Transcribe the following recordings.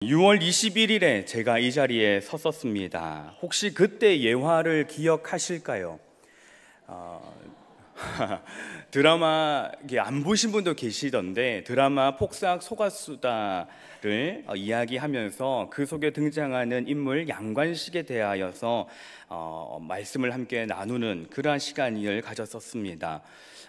6월 21일에 제가 이 자리에 섰었습니다. 혹시 그때 예화를 기억하실까요? 드라마 안 보신 분도 계시던데 드라마 폭삭 소가수다를 이야기하면서 그 속에 등장하는 인물 양관식에 대하여서 말씀을 함께 나누는 그러한 시간을 가졌었습니다.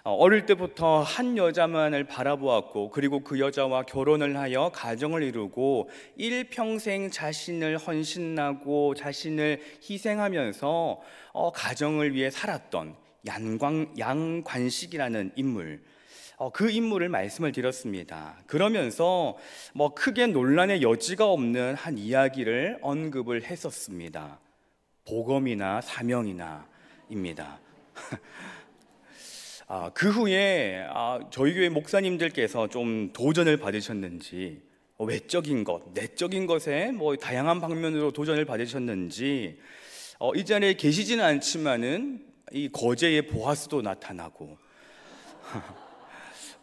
어릴 때부터 한 여자만을 바라보았고, 그리고 그 여자와 결혼을 하여 가정을 이루고 일평생 자신을 헌신하고 자신을 희생하면서 가정을 위해 살았던 양관식이라는 인물, 그 인물을 말씀을 드렸습니다. 그러면서 크게 논란의 여지가 없는 한 이야기를 언급을 했었습니다. 복음이나 사명이나입니다. 그 후에 저희 교회 목사님들께서 좀 도전을 받으셨는지, 외적인 것, 내적인 것에 다양한 방면으로 도전을 받으셨는지, 이 자리에 계시지는 않지만은 이 거제의 보아스도 나타나고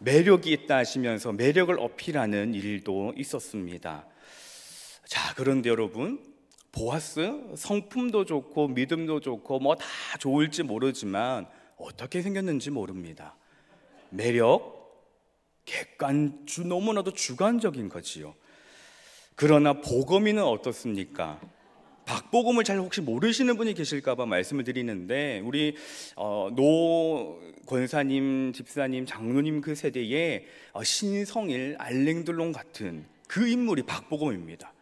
매력이 있다 하시면서 매력을 어필하는 일도 있었습니다. 자, 그런데 여러분, 보아스 성품도 좋고 믿음도 좋고 다 좋을지 모르지만 어떻게 생겼는지 모릅니다. 매력, 너무나도 주관적인 거지요. 그러나 복음이는 어떻습니까? 박복음을 잘 혹시 모르시는 분이 계실까봐 말씀을 드리는데, 우리 노 권사님, 집사님, 장로님 그 세대에 신성일, 알랭들롱 같은 그 인물이 박복음입니다.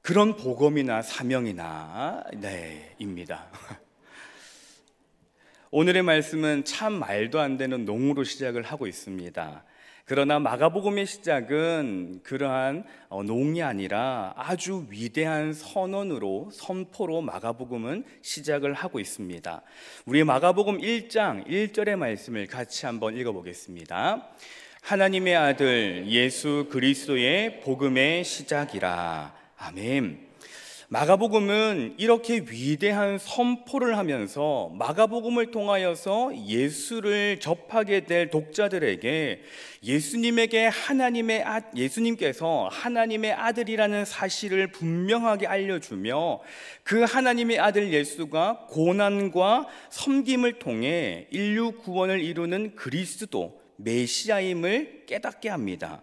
그런 복음이나 사명이나 입니다. 오늘의 말씀은 참 말도 안 되는 농으로 시작을 하고 있습니다. 그러나 마가복음의 시작은 그러한 농이 아니라 아주 위대한 선포로 마가복음은 시작을 하고 있습니다. 우리 마가복음 1장 1절의 말씀을 같이 한번 읽어보겠습니다. 하나님의 아들 예수 그리스도의 복음의 시작이라. 아멘. 마가복음은 이렇게 위대한 선포를 하면서 마가복음을 통하여서 예수를 접하게 될 독자들에게 예수님께서 하나님의 아들이라는 사실을 분명하게 알려주며, 그 하나님의 아들 예수가 고난과 섬김을 통해 인류 구원을 이루는 그리스도 메시아임을 깨닫게 합니다.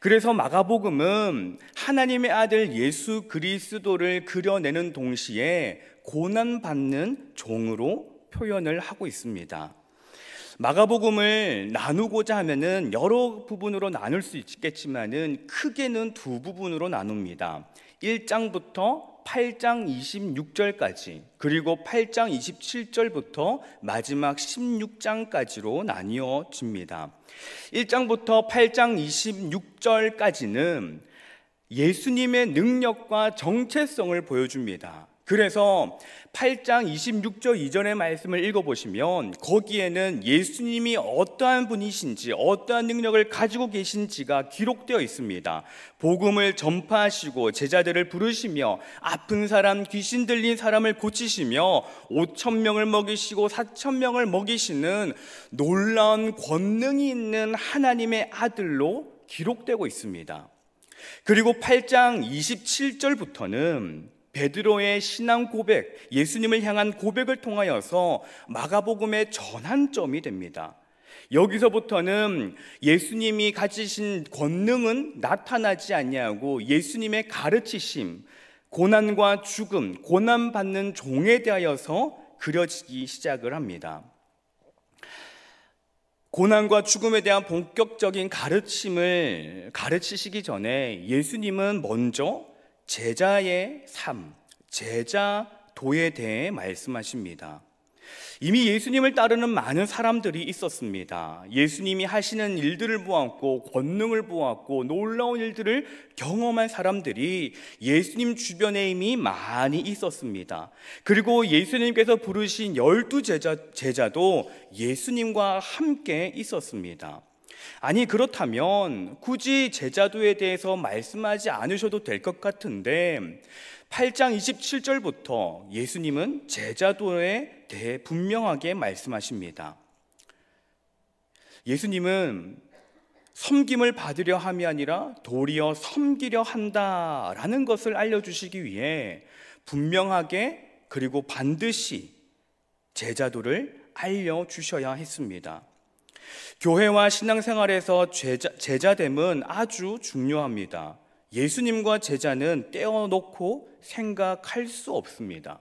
그래서 마가복음은 하나님의 아들 예수 그리스도를 그려내는 동시에 고난받는 종으로 표현을 하고 있습니다. 마가복음을 나누고자 하면은 여러 부분으로 나눌 수 있겠지만은 크게는 두 부분으로 나눕니다. 1장부터 8장 26절까지, 그리고 8장 27절부터 마지막 16장까지로 나뉘어집니다. 1장부터 8장 26절까지는 예수님의 능력과 정체성을 보여줍니다. 그래서 8장 26절 이전의 말씀을 읽어보시면 거기에는 예수님이 어떠한 분이신지, 어떠한 능력을 가지고 계신지가 기록되어 있습니다. 복음을 전파하시고 제자들을 부르시며 아픈 사람, 귀신 들린 사람을 고치시며 5,000명을 먹이시고 4,000명을 먹이시는 놀라운 권능이 있는 하나님의 아들로 기록되고 있습니다. 그리고 8장 27절부터는 베드로의 신앙 고백, 예수님을 향한 고백을 통하여서 마가복음의 전환점이 됩니다. 여기서부터는 예수님이 가지신 권능은 나타나지 아니하고 예수님의 가르치심, 고난과 죽음, 고난받는 종에 대하여서 그려지기 시작을 합니다. 고난과 죽음에 대한 본격적인 가르침을 가르치시기 전에 예수님은 먼저 제자의 삶, 제자도에 대해 말씀하십니다. 이미 예수님을 따르는 많은 사람들이 있었습니다. 예수님이 하시는 일들을 보았고 권능을 보았고 놀라운 일들을 경험한 사람들이 예수님 주변에 이미 많이 있었습니다. 그리고 예수님께서 부르신 12 제자도 예수님과 함께 있었습니다. 아니, 그렇다면 굳이 제자도에 대해서 말씀하지 않으셔도 될 것 같은데 8장 27절부터 예수님은 제자도에 대해 분명하게 말씀하십니다. 예수님은 섬김을 받으려 함이 아니라 도리어 섬기려 한다라는 것을 알려주시기 위해 분명하게 그리고 반드시 제자도를 알려주셔야 했습니다. 교회와 신앙생활에서 제자됨은 아주 중요합니다. 예수님과 제자는 떼어놓고 생각할 수 없습니다.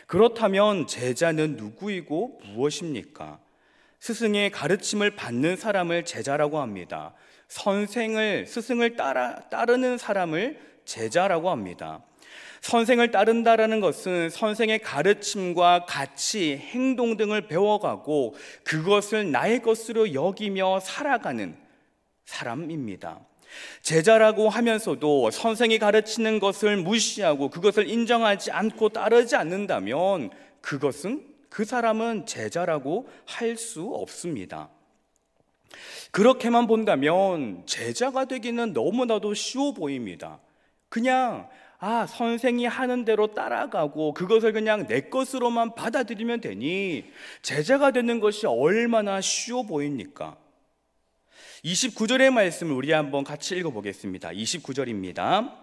그렇다면 제자는 누구이고 무엇입니까? 스승의 가르침을 받는 사람을 제자라고 합니다. 스승을 따르는 사람을 제자라고 합니다. 선생을 따른다라는 것은 선생의 가르침과 가치, 행동 등을 배워가고 그것을 나의 것으로 여기며 살아가는 사람입니다. 제자라고 하면서도 선생이 가르치는 것을 무시하고 그것을 인정하지 않고 따르지 않는다면 그 사람은 제자라고 할 수 없습니다. 그렇게만 본다면 제자가 되기는 너무나도 쉬워 보입니다. 그냥 선생이 하는 대로 따라가고 그것을 그냥 내 것으로만 받아들이면 되니 제자가 되는 것이 얼마나 쉬워 보입니까? 29절의 말씀을 우리 한번 같이 읽어보겠습니다. 29절입니다.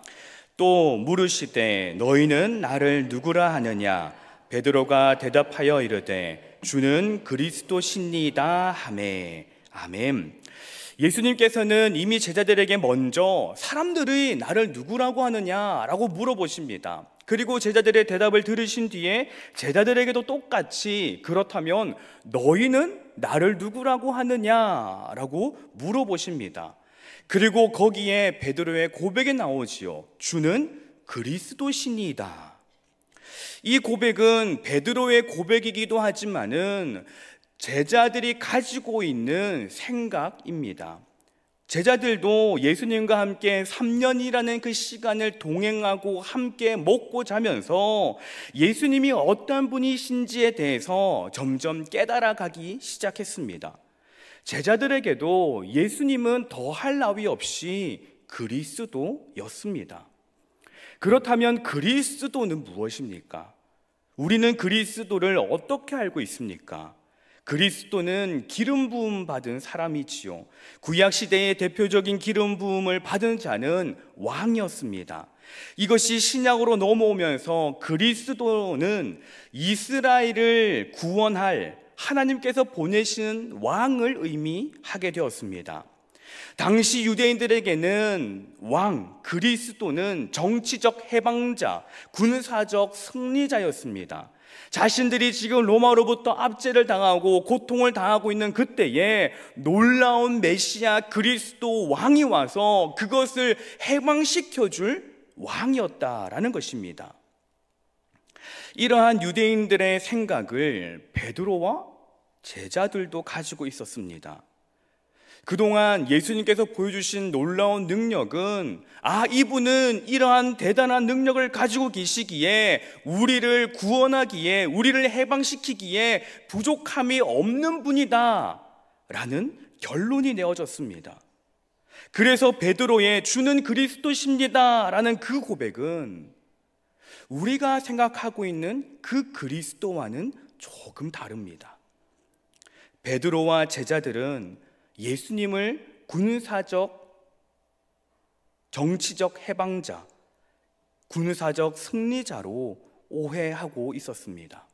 또 물으시되 너희는 나를 누구라 하느냐? 베드로가 대답하여 이르되 주는 그리스도시니이다 하매. 아멘. 예수님께서는 이미 제자들에게 먼저 사람들이 나를 누구라고 하느냐라고 물어보십니다. 그리고 제자들의 대답을 들으신 뒤에 제자들에게도 똑같이 그렇다면 너희는 나를 누구라고 하느냐라고 물어보십니다. 그리고 거기에 베드로의 고백이 나오지요. 주는 그리스도시니이다. 이 고백은 베드로의 고백이기도 하지만은 제자들이 가지고 있는 생각입니다. 제자들도 예수님과 함께 3년이라는 그 시간을 동행하고 함께 먹고 자면서 예수님이 어떤 분이신지에 대해서 점점 깨달아가기 시작했습니다. 제자들에게도 예수님은 더할 나위 없이 그리스도였습니다. 그렇다면 그리스도는 무엇입니까? 우리는 그리스도를 어떻게 알고 있습니까? 그리스도는 기름 부음 받은 사람이지요. 구약 시대의 대표적인 기름 부음을 받은 자는 왕이었습니다. 이것이 신약으로 넘어오면서 그리스도는 이스라엘을 구원할 하나님께서 보내신 왕을 의미하게 되었습니다. 당시 유대인들에게는 왕, 그리스도는 정치적 해방자, 군사적 승리자였습니다. 자신들이 지금 로마로부터 압제를 당하고 고통을 당하고 있는 그때에 놀라운 메시아 그리스도 왕이 와서 그것을 해방시켜줄 왕이었다라는 것입니다. 이러한 유대인들의 생각을 베드로와 제자들도 가지고 있었습니다. 그동안 예수님께서 보여주신 놀라운 능력은 이분은 이러한 대단한 능력을 가지고 계시기에 우리를 구원하기에 우리를 해방시키기에 부족함이 없는 분이다 라는 결론이 내어졌습니다. 그래서 베드로의 주는 그리스도십니다 라는 그 고백은 우리가 생각하고 있는 그 그리스도와는 조금 다릅니다. 베드로와 제자들은 예수님을 군사적, 정치적 해방자, 군사적 승리자로 오해하고 있었습니다.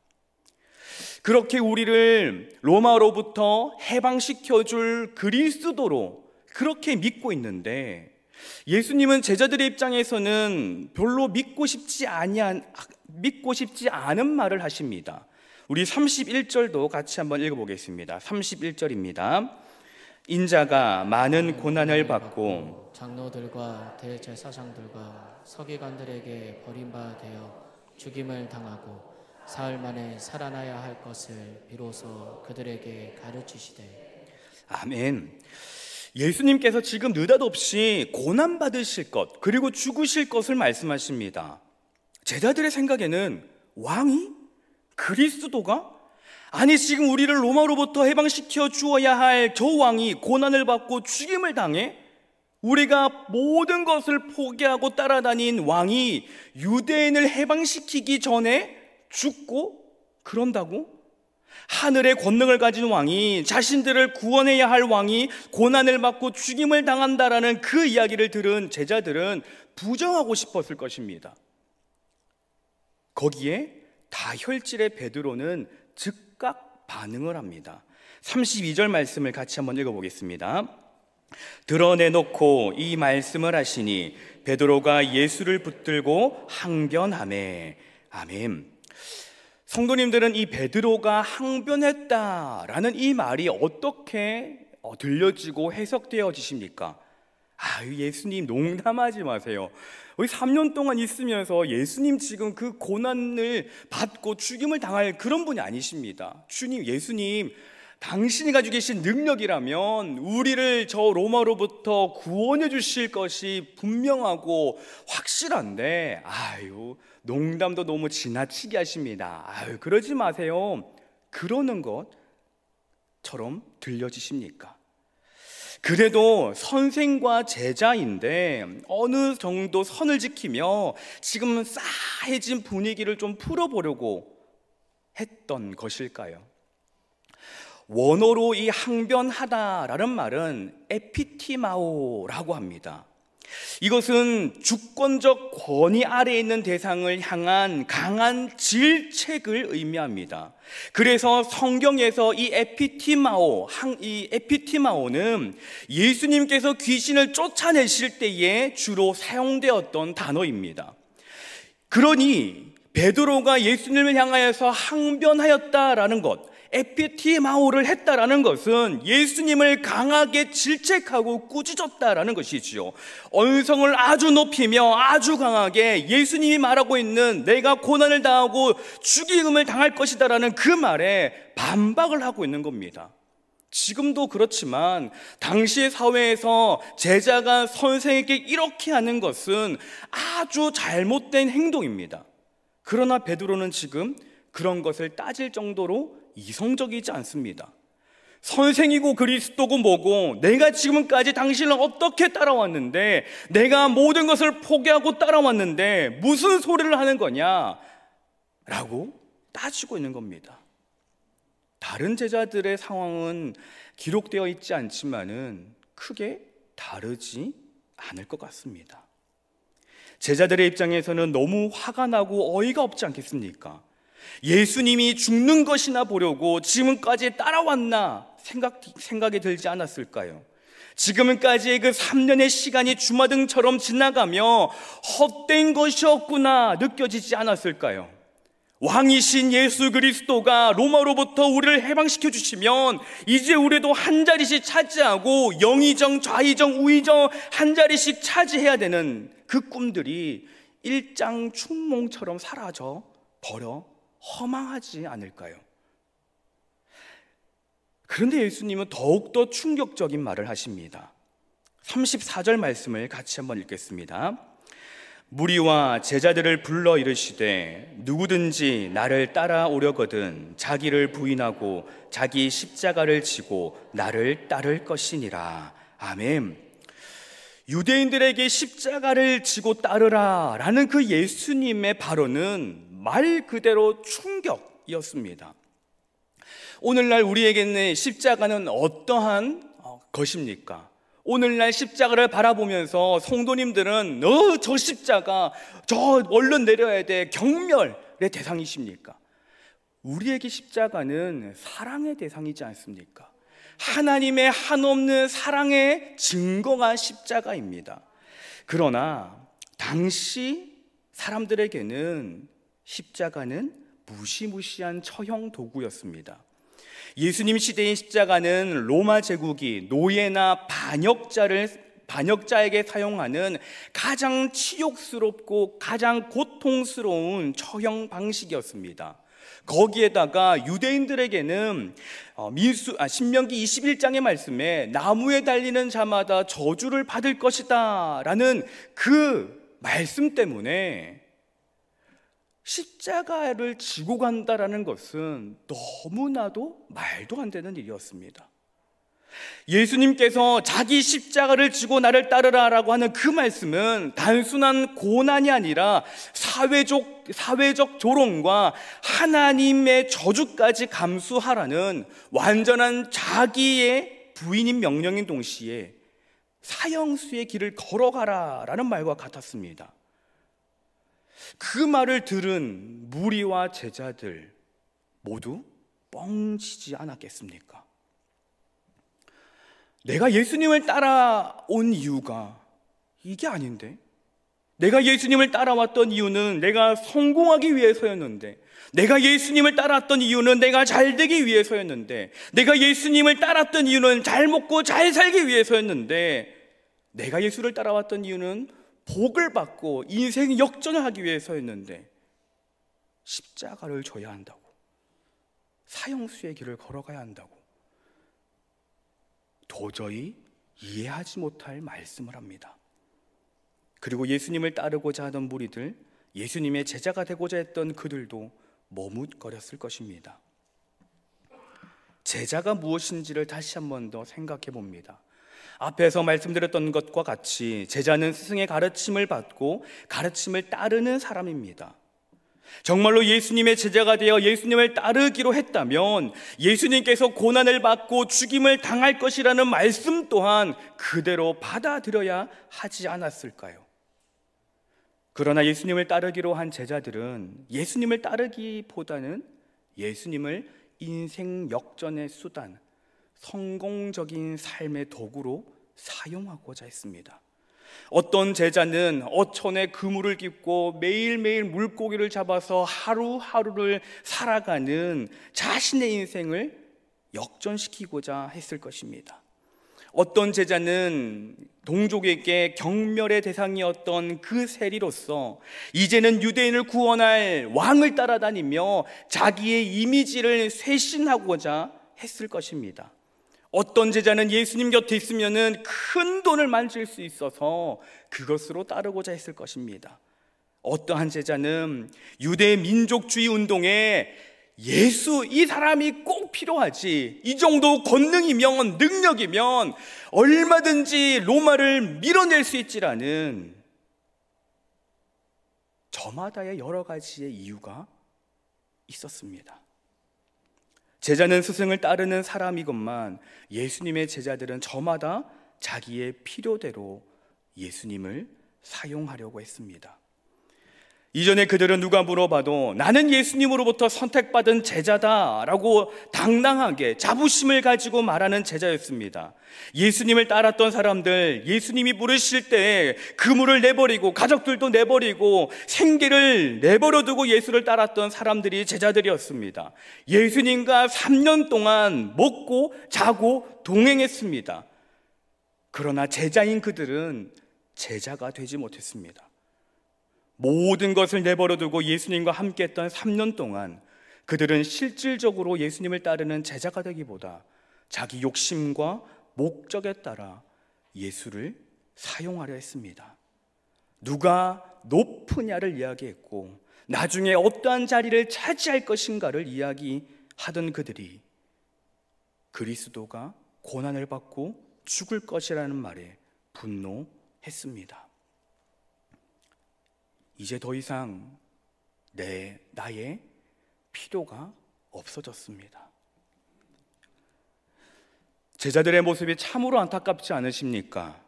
그렇게 우리를 로마로부터 해방시켜줄 그리스도로 그렇게 믿고 있는데 예수님은 제자들의 입장에서는 별로 믿고 싶지 않은 말을 하십니다. 우리 31절도 같이 한번 읽어보겠습니다. 31절입니다. 인자가 많은 고난을 받고 장로들과 대제사장들과 서기관들에게 버림받아 죽임을 당하고 사흘 만에 살아나야 할 것을 비로소 그들에게 가르치시되. 아멘. 예수님께서 지금 느닷없이 고난받으실 것 그리고 죽으실 것을 말씀하십니다. 제자들의 생각에는 왕이? 그리스도가? 아니 지금 우리를 로마로부터 해방시켜 주어야 할 저 왕이 고난을 받고 죽임을 당해 우리가 모든 것을 포기하고 따라다닌 왕이 유대인을 해방시키기 전에 죽고 그런다고? 하늘의 권능을 가진 왕이, 자신들을 구원해야 할 왕이 고난을 받고 죽임을 당한다라는 그 이야기를 들은 제자들은 부정하고 싶었을 것입니다. 거기에 다혈질의 베드로는 즉각 반응을 합니다. 32절 말씀을 같이 한번 읽어보겠습니다. 드러내놓고 이 말씀을 하시니 베드로가 예수를 붙들고 항변하매. 아멘. 성도님들은 이 베드로가 항변했다라는 이 말이 어떻게 들려지고 해석되어지십니까? 예수님 농담하지 마세요. 우리 3년 동안 있으면서 예수님 지금 그 고난을 받고 죽임을 당할 그런 분이 아니십니다. 주님, 예수님, 당신이 가지고 계신 능력이라면 우리를 저 로마로부터 구원해 주실 것이 분명하고 확실한데, 농담도 너무 지나치게 하십니다. 그러지 마세요. 그러는 것처럼 들려지십니까? 그래도 선생과 제자인데 어느 정도 선을 지키며 지금 싸해진 분위기를 좀 풀어보려고 했던 것일까요? 원어로 이 항변하다라는 말은 에피티마오라고 합니다. 이것은 주권적 권위 아래에 있는 대상을 향한 강한 질책을 의미합니다. 그래서 성경에서 이 에피티마오는 예수님께서 귀신을 쫓아내실 때에 주로 사용되었던 단어입니다. 그러니 베드로가 예수님을 향하여서 항변하였다라는 것, 에피티마오를 했다라는 것은 예수님을 강하게 질책하고 꾸짖었다라는 것이지요. 언성을 아주 높이며 아주 강하게 예수님이 말하고 있는 내가 고난을 당하고 죽임을 당할 것이다라는 그 말에 반박을 하고 있는 겁니다. 지금도 그렇지만 당시의 사회에서 제자가 선생에게 이렇게 하는 것은 아주 잘못된 행동입니다. 그러나 베드로는 지금 그런 것을 따질 정도로 이성적이지 않습니다. 선생이고 그리스도고 뭐고 내가 지금까지 당신을 어떻게 따라왔는데, 내가 모든 것을 포기하고 따라왔는데 무슨 소리를 하는 거냐 라고 따지고 있는 겁니다. 다른 제자들의 상황은 기록되어 있지 않지만은 크게 다르지 않을 것 같습니다. 제자들의 입장에서는 너무 화가 나고 어이가 없지 않겠습니까? 예수님이 죽는 것이나 보려고 지금까지 따라왔나 생각이 들지 않았을까요? 지금까지의 그 3년의 시간이 주마등처럼 지나가며 헛된 것이었구나 느껴지지 않았을까요? 왕이신 예수 그리스도가 로마로부터 우리를 해방시켜 주시면 이제 우리도 한 자리씩 차지하고 영의정, 좌의정, 우의정 한 자리씩 차지해야 되는 그 꿈들이 일장춘몽처럼 사라져 버려 허망하지 않을까요? 그런데 예수님은 더욱더 충격적인 말을 하십니다. 34절 말씀을 같이 한번 읽겠습니다. 무리와 제자들을 불러 이르시되 누구든지 나를 따라오려거든 자기를 부인하고 자기 십자가를 지고 나를 따를 것이니라. 아멘. 유대인들에게 십자가를 지고 따르라 라는 그 예수님의 발언은 말 그대로 충격이었습니다. 오늘날 우리에게는 십자가는 어떠한 것입니까? 오늘날 십자가를 바라보면서 성도님들은 저 십자가 저 얼른 내려야 돼 경멸의 대상이십니까? 우리에게 십자가는 사랑의 대상이지 않습니까? 하나님의 한없는 사랑의 증거가 십자가입니다. 그러나 당시 사람들에게는 십자가는 무시무시한 처형 도구였습니다. 예수님 시대의 십자가는 로마 제국이 노예나 반역자에게 사용하는 가장 치욕스럽고 가장 고통스러운 처형 방식이었습니다. 거기에다가 유대인들에게는 신명기 21장의 말씀에 나무에 달리는 자마다 저주를 받을 것이다 라는 그 말씀 때문에 십자가를 지고 간다라는 것은 너무나도 말도 안 되는 일이었습니다. 예수님께서 자기 십자가를 지고 나를 따르라라고 하는 그 말씀은 단순한 고난이 아니라 사회적 조롱과 하나님의 저주까지 감수하라는 완전한 자기의 부인인 명령인 동시에 사형수의 길을 걸어가라라는 말과 같았습니다. 그 말을 들은 무리와 제자들 모두 뻥치지 않았겠습니까? 내가 예수님을 따라온 이유가 이게 아닌데, 내가 예수님을 따라왔던 이유는 내가 성공하기 위해서였는데, 내가 예수님을 따랐던 이유는 내가 잘 되기 위해서였는데, 내가 예수님을 따랐던 이유는 잘 먹고 잘 살기 위해서였는데, 내가 예수를 따라왔던 이유는 복을 받고 인생 역전을 하기 위해서였는데 십자가를 져야 한다고, 사형수의 길을 걸어가야 한다고 도저히 이해하지 못할 말씀을 합니다. 그리고 예수님을 따르고자 하던 무리들, 예수님의 제자가 되고자 했던 그들도 머뭇거렸을 것입니다. 제자가 무엇인지를 다시 한 번 더 생각해 봅니다. 앞에서 말씀드렸던 것과 같이 제자는 스승의 가르침을 받고 가르침을 따르는 사람입니다. 정말로 예수님의 제자가 되어 예수님을 따르기로 했다면 예수님께서 고난을 받고 죽임을 당할 것이라는 말씀 또한 그대로 받아들여야 하지 않았을까요? 그러나 예수님을 따르기로 한 제자들은 예수님을 따르기보다는 예수님을 인생 역전의 수단, 성공적인 삶의 도구로 사용하고자 했습니다. 어떤 제자는 어촌에 그물을 깃고 매일매일 물고기를 잡아서 하루하루를 살아가는 자신의 인생을 역전시키고자 했을 것입니다. 어떤 제자는 동족에게 경멸의 대상이었던 그 세리로서 이제는 유대인을 구원할 왕을 따라다니며 자기의 이미지를 쇄신하고자 했을 것입니다. 어떤 제자는 예수님 곁에 있으면은 큰 돈을 만질 수 있어서 그것으로 따르고자 했을 것입니다. 어떠한 제자는 유대 민족주의 운동에 예수, 이 사람이 꼭 필요하지, 이 정도 권능이면, 능력이면 얼마든지 로마를 밀어낼 수 있지라는 저마다의 여러 가지의 이유가 있었습니다. 제자는 스승을 따르는 사람이건만 예수님의 제자들은 저마다 자기의 필요대로 예수님을 사용하려고 했습니다. 이전에 그들은 누가 물어봐도 나는 예수님으로부터 선택받은 제자다라고 당당하게 자부심을 가지고 말하는 제자였습니다. 예수님을 따랐던 사람들, 예수님이 부르실 때 그물을 내버리고 가족들도 내버리고 생계를 내버려두고 예수를 따랐던 사람들이 제자들이었습니다. 예수님과 3년 동안 먹고 자고 동행했습니다. 그러나 제자인 그들은 제자가 되지 못했습니다. 모든 것을 내버려두고 예수님과 함께했던 3년 동안 그들은 실질적으로 예수님을 따르는 제자가 되기보다 자기 욕심과 목적에 따라 예수를 사용하려 했습니다. 누가 높으냐를 이야기했고 나중에 어떠한 자리를 차지할 것인가를 이야기하던 그들이 그리스도가 고난을 받고 죽을 것이라는 말에 분노했습니다. 이제 더 이상 나의 필요가 없어졌습니다. 제자들의 모습이 참으로 안타깝지 않으십니까?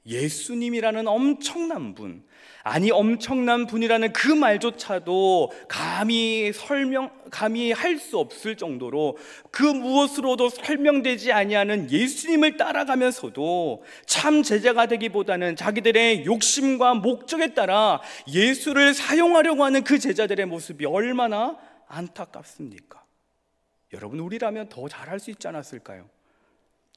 예수님이라는 엄청난 분, 아니 엄청난 분이라는 그 말조차도 감히 할 수 없을 정도로 그 무엇으로도 설명되지 아니하는 예수님을 따라가면서도 참 제자가 되기보다는 자기들의 욕심과 목적에 따라 예수를 사용하려고 하는 그 제자들의 모습이 얼마나 안타깝습니까? 여러분, 우리라면 더 잘할 수 있지 않았을까요?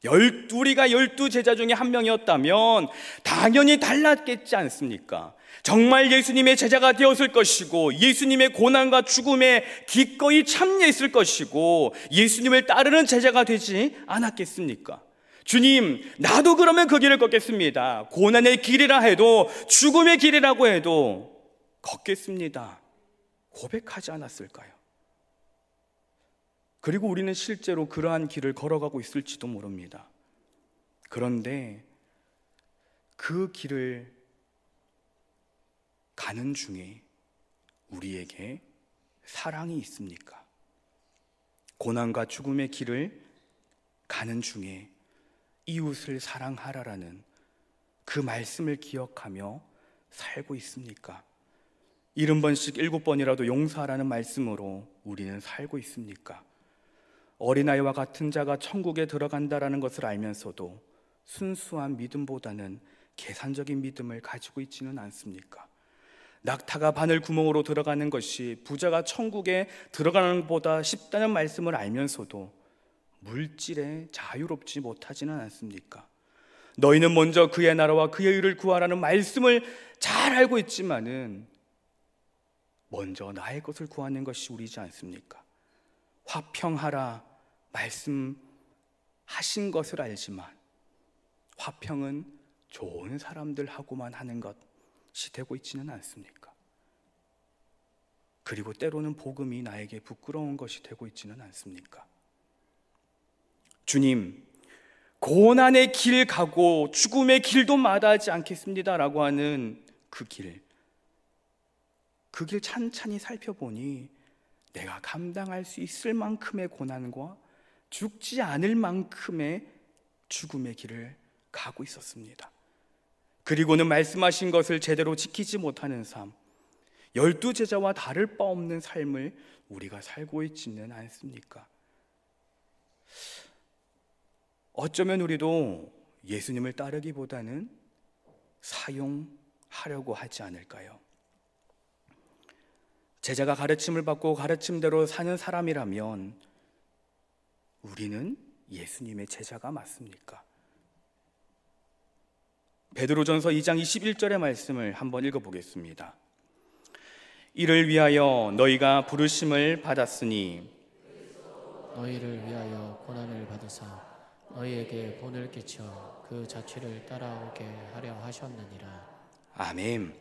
우리가 12제자 중에 한 명이었다면 당연히 달랐겠지 않습니까? 정말 예수님의 제자가 되었을 것이고 예수님의 고난과 죽음에 기꺼이 참여했을 것이고 예수님을 따르는 제자가 되지 않았겠습니까? 주님, 나도 그러면 그 길을 걷겠습니다. 고난의 길이라 해도 죽음의 길이라고 해도 걷겠습니다. 고백하지 않았을까요? 그리고 우리는 실제로 그러한 길을 걸어가고 있을지도 모릅니다. 그런데 그 길을 가는 중에 우리에게 사랑이 있습니까? 고난과 죽음의 길을 가는 중에 이웃을 사랑하라라는 그 말씀을 기억하며 살고 있습니까? 70번씩 7번이라도 용서하라는 말씀으로 우리는 살고 있습니까? 어린아이와 같은 자가 천국에 들어간다라는 것을 알면서도 순수한 믿음보다는 계산적인 믿음을 가지고 있지는 않습니까? 낙타가 바늘 구멍으로 들어가는 것이 부자가 천국에 들어가는 것보다 쉽다는 말씀을 알면서도 물질에 자유롭지 못하지는 않습니까? 너희는 먼저 그의 나라와 그의 의를 구하라는 말씀을 잘 알고 있지만은 먼저 나의 것을 구하는 것이 우리지 않습니까? 화평하라 말씀하신 것을 알지만 화평은 좋은 사람들하고만 하는 것이 되고 있지는 않습니까? 그리고 때로는 복음이 나에게 부끄러운 것이 되고 있지는 않습니까? 주님, 고난의 길 가고 죽음의 길도 마다하지 않겠습니다 라고 하는 그 길 찬찬히 살펴보니 내가 감당할 수 있을 만큼의 고난과 죽지 않을 만큼의 죽음의 길을 가고 있었습니다. 그리고는 말씀하신 것을 제대로 지키지 못하는 삶, 12제자와 다를 바 없는 삶을 우리가 살고 있지는 않습니까? 어쩌면 우리도 예수님을 따르기보다는 사용하려고 하지 않을까요? 제자가 가르침을 받고 가르침대로 사는 사람이라면 우리는 예수님의 제자가 맞습니까? 베드로전서 2장 21절의 말씀을 한번 읽어보겠습니다. 이를 위하여 너희가 부르심을 받았으니 너희를 위하여 고난을 받으사 너희에게 본을 끼쳐 그 자취를 따라오게 하려 하셨느니라. 아멘.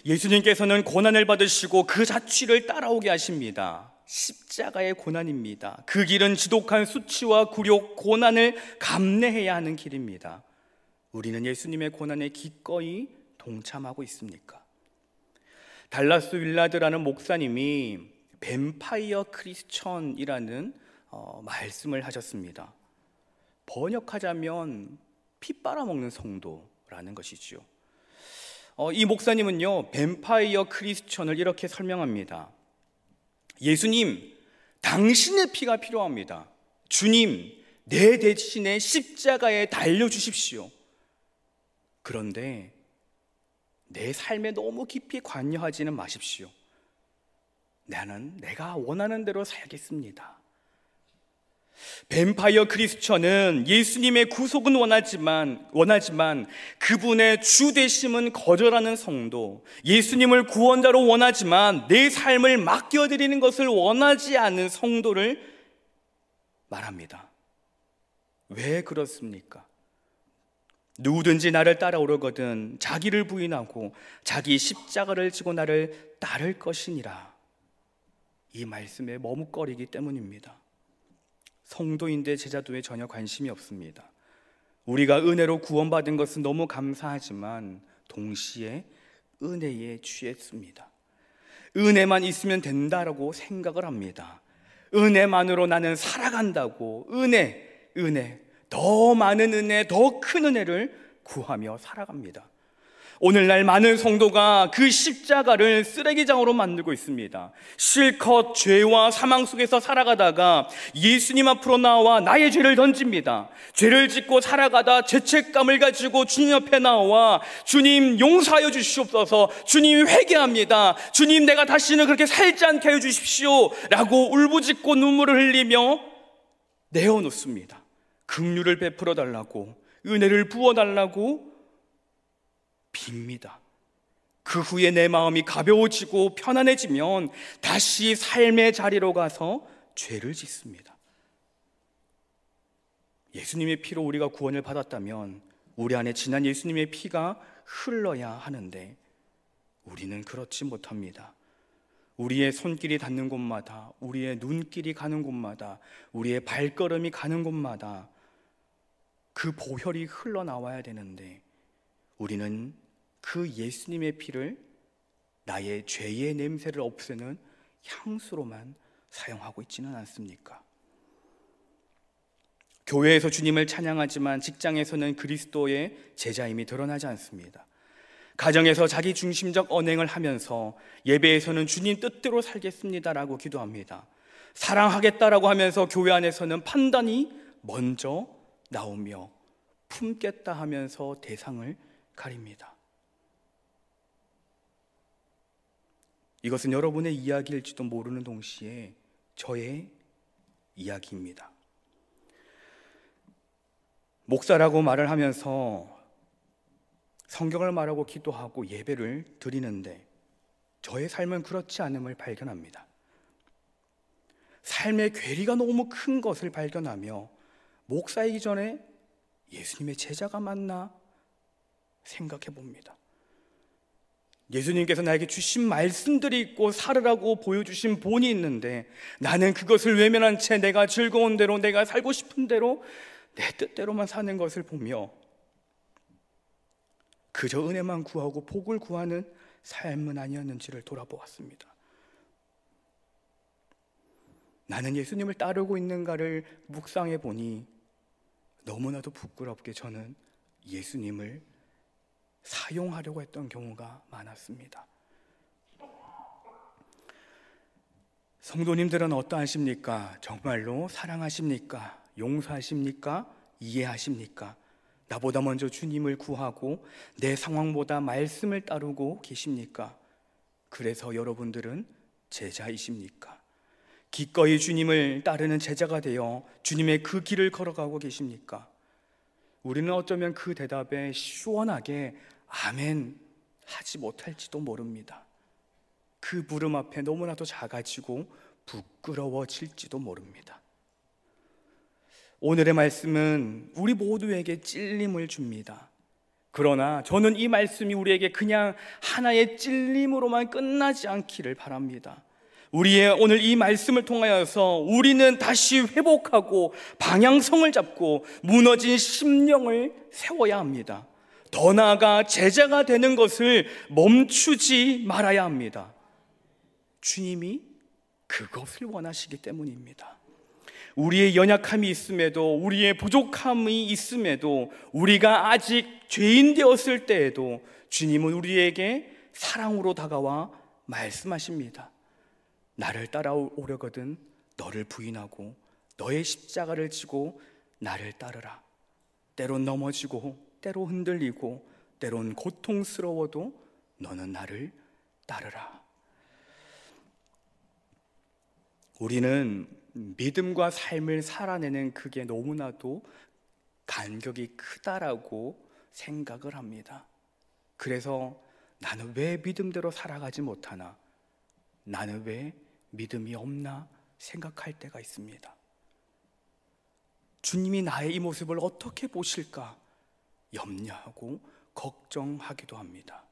예수님께서는 고난을 받으시고 그 자취를 따라오게 하십니다. 십자가의 고난입니다. 그 길은 지독한 수치와 굴욕, 고난을 감내해야 하는 길입니다. 우리는 예수님의 고난에 기꺼이 동참하고 있습니까? 달라스 윌라드라는 목사님이 뱀파이어 크리스천이라는 말씀을 하셨습니다. 번역하자면 피 빨아먹는 성도라는 것이죠. 이 목사님은요, 뱀파이어 크리스천을 이렇게 설명합니다. 예수님, 당신의 피가 필요합니다. 주님, 내 대신에 십자가에 달려주십시오. 그런데 내 삶에 너무 깊이 관여하지는 마십시오. 나는 내가 원하는 대로 살겠습니다. 뱀파이어 크리스천은 예수님의 구속은 원하지만 그분의 주 되심은 거절하는 성도, 예수님을 구원자로 원하지만 내 삶을 맡겨드리는 것을 원하지 않는 성도를 말합니다. 왜 그렇습니까? 누구든지 나를 따라오려거든 자기를 부인하고 자기 십자가를 지고 나를 따를 것이니라. 이 말씀에 머뭇거리기 때문입니다. 성도인데 제자도에 전혀 관심이 없습니다. 우리가 은혜로 구원받은 것은 너무 감사하지만 동시에 은혜에 취했습니다. 은혜만 있으면 된다라고 생각을 합니다. 은혜만으로 나는 살아간다고 은혜, 더 많은 은혜, 더 큰 은혜를 구하며 살아갑니다. 오늘날 많은 성도가 그 십자가를 쓰레기장으로 만들고 있습니다. 실컷 죄와 사망 속에서 살아가다가 예수님 앞으로 나와 나의 죄를 던집니다. 죄를 짓고 살아가다 죄책감을 가지고 주님 옆에 나와 주님 용서하여 주시옵소서, 주님 회개합니다, 주님 내가 다시는 그렇게 살지 않게 해 주십시오 라고 울부짖고 눈물을 흘리며 내어놓습니다. 긍휼을 베풀어 달라고, 은혜를 부어 달라고 빕니다. 그 후에 내 마음이 가벼워지고 편안해지면 다시 삶의 자리로 가서 죄를 짓습니다. 예수님의 피로 우리가 구원을 받았다면 우리 안에 진한 예수님의 피가 흘러야 하는데 우리는 그렇지 못합니다. 우리의 손길이 닿는 곳마다, 우리의 눈길이 가는 곳마다, 우리의 발걸음이 가는 곳마다 그 보혈이 흘러나와야 되는데 우리는 그 예수님의 피를 나의 죄의 냄새를 없애는 향수로만 사용하고 있지는 않습니까? 교회에서 주님을 찬양하지만 직장에서는 그리스도의 제자임이 드러나지 않습니다. 가정에서 자기 중심적 언행을 하면서 예배에서는 주님 뜻대로 살겠습니다라고 기도합니다. 사랑하겠다라고 하면서 교회 안에서는 판단이 먼저 나오며 품겠다 하면서 대상을 가립니다. 이것은 여러분의 이야기일지도 모르는 동시에 저의 이야기입니다. 목사라고 말을 하면서 성경을 말하고 기도하고 예배를 드리는데 저의 삶은 그렇지 않음을 발견합니다. 삶의 괴리가 너무 큰 것을 발견하며 목사이기 전에 예수님의 제자가 맞나 생각해 봅니다. 예수님께서 나에게 주신 말씀들이 있고 살으라고 보여주신 본이 있는데 나는 그것을 외면한 채 내가 즐거운 대로, 내가 살고 싶은 대로 내 뜻대로만 사는 것을 보며 그저 은혜만 구하고 복을 구하는 삶은 아니었는지를 돌아보았습니다. 나는 예수님을 따르고 있는가를 묵상해 보니 너무나도 부끄럽게 저는 예수님을 사용하려고 했던 경우가 많았습니다. 성도님들은 어떠하십니까? 정말로 사랑하십니까? 용서하십니까? 이해하십니까? 나보다 먼저 주님을 구하고 내 상황보다 말씀을 따르고 계십니까? 그래서 여러분들은 제자이십니까? 기꺼이 주님을 따르는 제자가 되어 주님의 그 길을 걸어가고 계십니까? 우리는 어쩌면 그 대답에 시원하게 아멘 하지 못할지도 모릅니다. 그 물음 앞에 너무나도 작아지고 부끄러워질지도 모릅니다. 오늘의 말씀은 우리 모두에게 찔림을 줍니다. 그러나 저는 이 말씀이 우리에게 그냥 하나의 찔림으로만 끝나지 않기를 바랍니다. 우리의 오늘 이 말씀을 통하여서 우리는 다시 회복하고 방향성을 잡고 무너진 심령을 세워야 합니다. 더 나아가 제자가 되는 것을 멈추지 말아야 합니다. 주님이 그것을 원하시기 때문입니다. 우리의 연약함이 있음에도, 우리의 부족함이 있음에도, 우리가 아직 죄인 되었을 때에도 주님은 우리에게 사랑으로 다가와 말씀하십니다. 나를 따라오려거든 너를 부인하고 너의 십자가를 지고 나를 따르라. 때론 넘어지고 때로 흔들리고 때론 고통스러워도 너는 나를 따르라. 우리는 믿음과 삶을 살아내는 그게 너무나도 간격이 크다라고 생각을 합니다. 그래서 나는 왜 믿음대로 살아가지 못하나? 나는 왜 믿음이 없나 생각할 때가 있습니다. 주님이 나의 이 모습을 어떻게 보실까 염려하고 걱정하기도 합니다.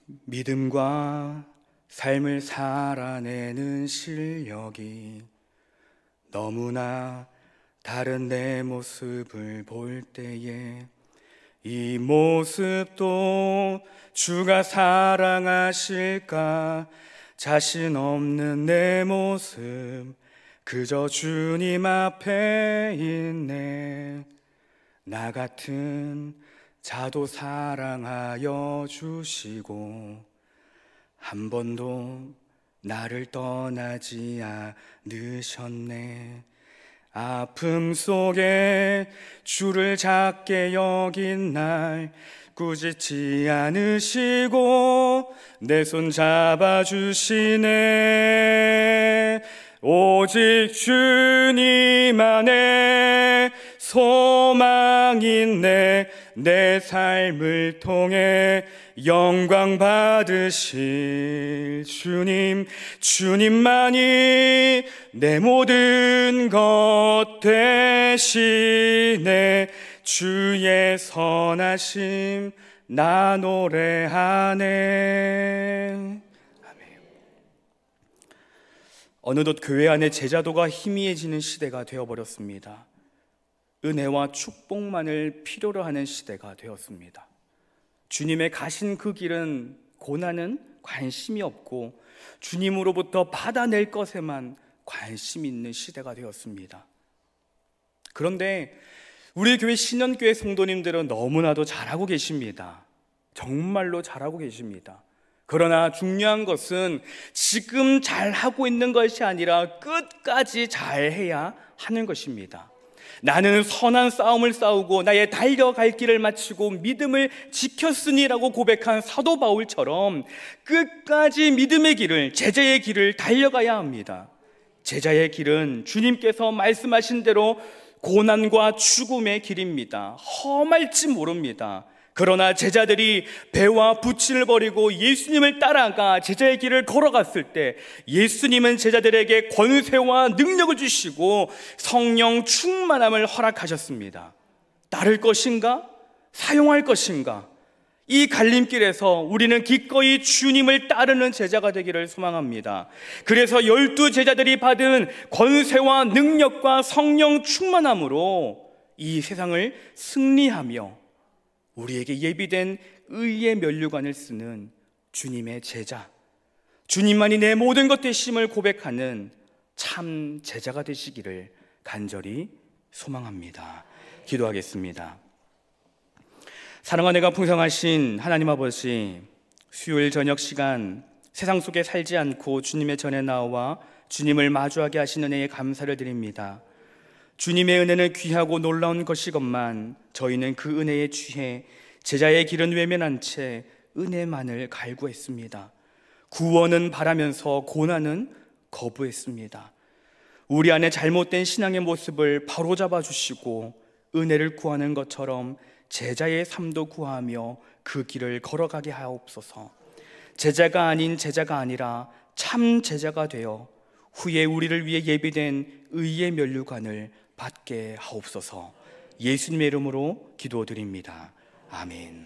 믿음과 삶을 살아내는 실력이 너무나 다른 내 모습을 볼 때에 이 모습도 주가 사랑하실까? 자신 없는 내 모습 그저 주님 앞에 있네. 나 같은 자도 사랑하여 주시고 한 번도 나를 떠나지 않으셨네. 아픔 속에 주를 작게 여긴 날 꾸짖지 않으시고 내 손 잡아주시네. 오직 주님 안에 소망 있네. 내 삶을 통해 영광 받으실 주님, 주님만이 내 모든 것 되시네. 주의 선하심 나 노래하네. 아멘. 어느덧 교회 안에 제자도가 희미해지는 시대가 되어버렸습니다. 은혜와 축복만을 필요로 하는 시대가 되었습니다. 주님의 가신 그 길은 고난은 관심이 없고 주님으로부터 받아낼 것에만 관심 있는 시대가 되었습니다. 그런데 우리 교회 신년교회 성도님들은 너무나도 잘하고 계십니다. 정말로 잘하고 계십니다. 그러나 중요한 것은 지금 잘하고 있는 것이 아니라 끝까지 잘해야 하는 것입니다. 나는 선한 싸움을 싸우고 나의 달려갈 길을 마치고 믿음을 지켰으니라고 고백한 사도 바울처럼 끝까지 믿음의 길을, 제자의 길을 달려가야 합니다. 제자의 길은 주님께서 말씀하신 대로 고난과 죽음의 길입니다. 험할지 모릅니다. 그러나 제자들이 배와 부친을 버리고 예수님을 따라가 제자의 길을 걸어갔을 때 예수님은 제자들에게 권세와 능력을 주시고 성령 충만함을 허락하셨습니다. 따를 것인가? 사용할 것인가? 이 갈림길에서 우리는 기꺼이 주님을 따르는 제자가 되기를 소망합니다. 그래서 12 제자들이 받은 권세와 능력과 성령 충만함으로 이 세상을 승리하며 우리에게 예비된 의의 면류관을 쓰는 주님의 제자, 주님만이 내 모든 것 되심을 고백하는 참 제자가 되시기를 간절히 소망합니다. 기도하겠습니다. 사랑과 내가 풍성하신 하나님 아버지, 수요일 저녁 시간 세상 속에 살지 않고 주님의 전에 나와 주님을 마주하게 하신 은혜에 감사를 드립니다. 주님의 은혜는 귀하고 놀라운 것이건만 저희는 그 은혜에 취해 제자의 길은 외면한 채 은혜만을 갈구했습니다. 구원은 바라면서 고난은 거부했습니다. 우리 안에 잘못된 신앙의 모습을 바로잡아 주시고 은혜를 구하는 것처럼 제자의 삶도 구하며 그 길을 걸어가게 하옵소서. 제자가 아닌 제자가 아니라 참 제자가 되어 후에 우리를 위해 예비된 의의 면류관을 받게 하옵소서. 예수님의 이름으로 기도드립니다. 아멘.